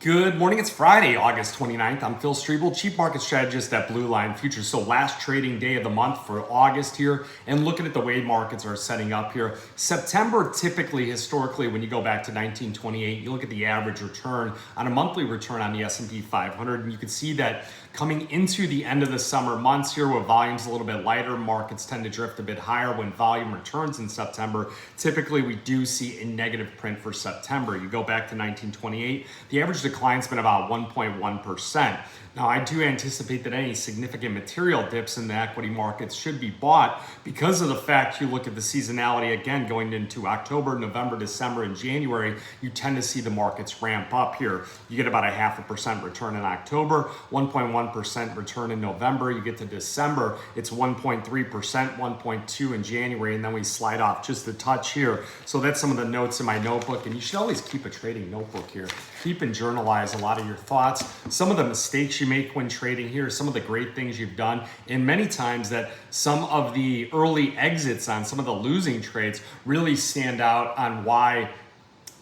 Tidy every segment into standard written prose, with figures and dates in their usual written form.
Good morning. It's Friday, August 29th. I'm Phil Streible, Chief Market Strategist at Blue Line Futures. So last trading day of the month for August here, and looking at the way markets are setting up here. September, typically, historically, when you go back to 1928, you look at the average return on a monthly return on the S&P 500, and you can see that coming into the end of the summer months here, where volume's a little bit lighter, markets tend to drift a bit higher when volume returns in September. Typically, we do see a negative print for September. You go back to 1928, the average decline's been about 1.1%. Now, I do anticipate that any significant material dips in the equity markets should be bought because of the fact you look at the seasonality again going into October, November, December, and January, you tend to see the markets ramp up here. You get about a 0.5% return in October, 1.1% return in November. You get to December, it's 1.3%, 1.2% in January, and then we slide off just a touch here. So that's some of the notes in my notebook, and you should always keep a trading notebook here. Keep and journalize a lot of your thoughts, some of the mistakes you make when trading here, some of the great things you've done, and many times that some of the early exits on some of the losing trades really stand out on why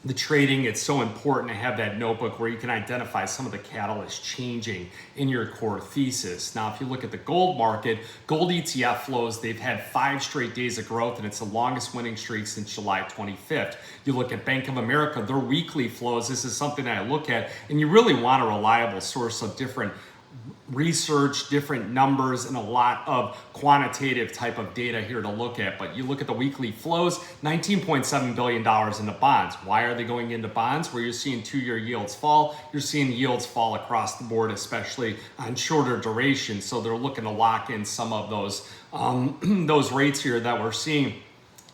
the trading, it's so important to have that notebook where you can identify some of the catalysts changing in your core thesis. Now, if you look at the gold market, gold ETF flows, they've had 5 straight days of growth, and it's the longest winning streak since July 25th. You look at Bank of America, their weekly flows, this is something that I look at, and you really want a reliable source of different research, different numbers, and a lot of quantitative type of data here to look at. But you look at the weekly flows, $19.7 billion into bonds. Why are they going into bonds? Where you're seeing 2-year yields fall, you're seeing yields fall across the board, especially on shorter duration. So they're looking to lock in some of those rates here that we're seeing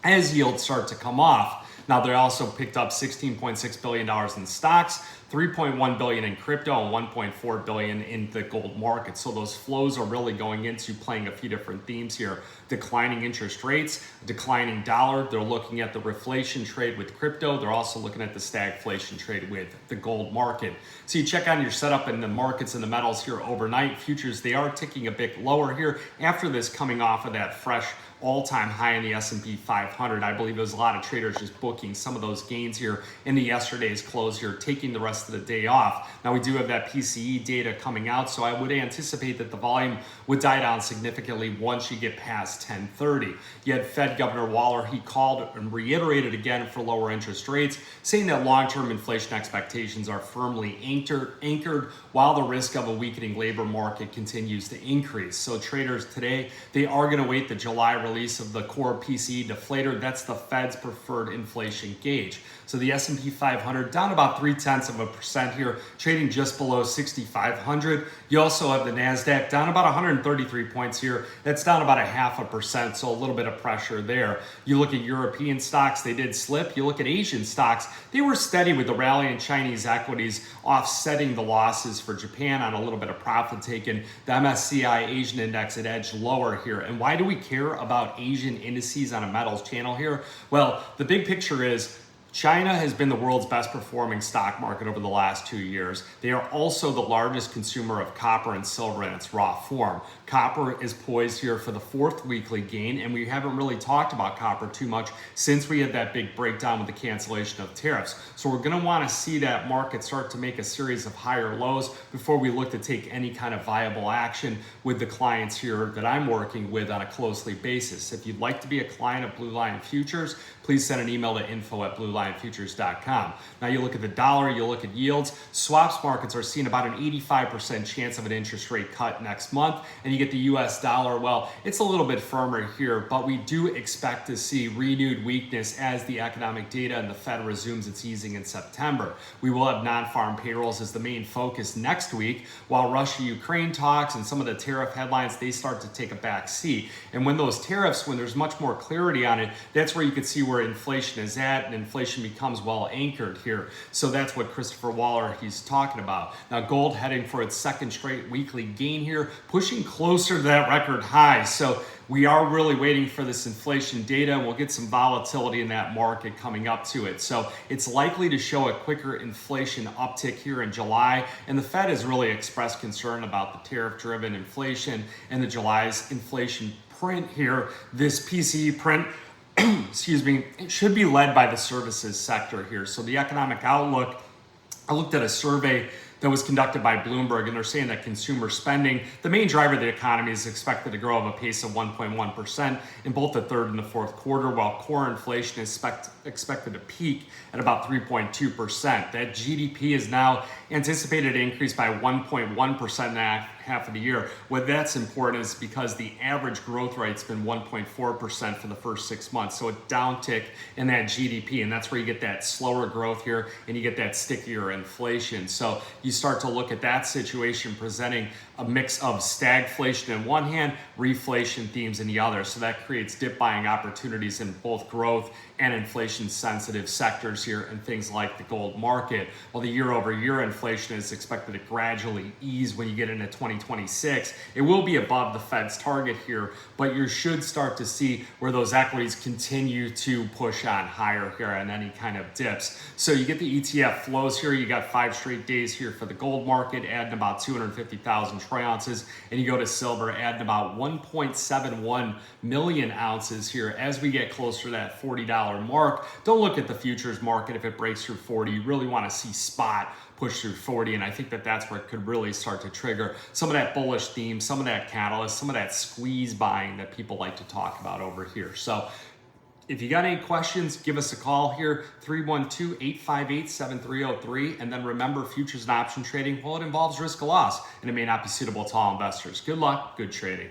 as yields start to come off. Now, they also picked up $16.6 billion in stocks, $3.1 billion in crypto, and $1.4 billion in the gold market. So those flows are really going into playing a few different themes here. Declining interest rates, declining dollar. They're looking at the reflation trade with crypto. They're also looking at the stagflation trade with the gold market. So you check on your setup in the markets and the metals here overnight. Futures, they are ticking a bit lower here after this coming off of that fresh all-time high in the S&P 500. I believe there's a lot of traders just booking some of those gains here in the yesterday's close here, taking the rest of the day off. Now, we do have that PCE data coming out, so I would anticipate that the volume would die down significantly once you get past 10:30. You had Fed Governor Waller, he called and reiterated again for lower interest rates, saying that long-term inflation expectations are firmly anchored while the risk of a weakening labor market continues to increase. So traders today, they are going to wait the July release of the core PCE deflator. That's the Fed's preferred inflation gauge. So the S&P 500 down about 0.3% here, trading just below 6,500. You also have the NASDAQ down about 133 points here. That's down about 0.5%, so a little bit of pressure there. You look at European stocks, they did slip. You look at Asian stocks, they were steady with the rally in Chinese equities offsetting the losses for Japan on a little bit of profit taken. The MSCI Asian Index had edged lower here. And why do we care about Asian indices on a metals channel here? Well, the big picture is China has been the world's best performing stock market over the last 2 years. They are also the largest consumer of copper and silver in its raw form. Copper is poised here for the 4th weekly gain, and we haven't really talked about copper too much since we had that big breakdown with the cancellation of tariffs. So we're going to want to see that market start to make a series of higher lows before we look to take any kind of viable action with the clients here that I'm working with on a closely basis. If you'd like to be a client of Blue Line Futures, please send an email to info@bluelinefutures.com. Now you look at the dollar, you look at yields. Swaps markets are seeing about an 85% chance of an interest rate cut next month. And you get the US dollar, well, it's a little bit firmer here, but we do expect to see renewed weakness as the economic data and the Fed resumes its easing in September. We will have non-farm payrolls as the main focus next week, while Russia-Ukraine talks and some of the tariff headlines, they start to take a back seat. And when those tariffs, when there's much more clarity on it, that's where you can see where inflation is at, and inflation becomes well anchored here. So that's what Christopher Waller, he's talking about. Now gold heading for its 2nd straight weekly gain here, pushing closer to that record high. So we are really waiting for this inflation data, and we'll get some volatility in that market coming up to it. So it's likely to show a quicker inflation uptick here in July, and the Fed has really expressed concern about the tariff-driven inflation and the July's inflation print here. This PCE print excuse me, it should be led by the services sector here. So the economic outlook I looked at a survey that was conducted by Bloomberg, and they're saying that consumer spending, the main driver of the economy, is expected to grow at a pace of 1.1% in both the third and the fourth quarter, while core inflation is expected to peak at about 3.2%. That GDP is now anticipated to increase by 1.1% in that half of the year. What that's important is because the average growth rate's been 1.4% for the first 6 months. So a downtick in that GDP, and that's where you get that slower growth here and you get that stickier inflation. So you start to look at that situation presenting a mix of stagflation in one hand, reflation themes in the other. So that creates dip buying opportunities in both growth and inflation sensitive sectors here and things like the gold market. While the year over year inflation is expected to gradually ease when you get into 2026, it will be above the Fed's target here, but you should start to see where those equities continue to push on higher here on any kind of dips. So you get the ETF flows here. You got 5 straight days here for the gold market, adding about 250,000 troy ounces, and you go to silver, adding about 1.71 million ounces here as we get closer to that $40 mark. Don't look at the futures market if it breaks through 40. You really want to see spot push through 40, and I think that that's where it could really start to trigger some of that bullish theme, some of that catalyst, some of that squeeze buying that people like to talk about over here. So if you got any questions, give us a call here, 312-858-7303. And then remember, futures and option trading, well, it involves risk of loss, and it may not be suitable to all investors. Good luck, good trading.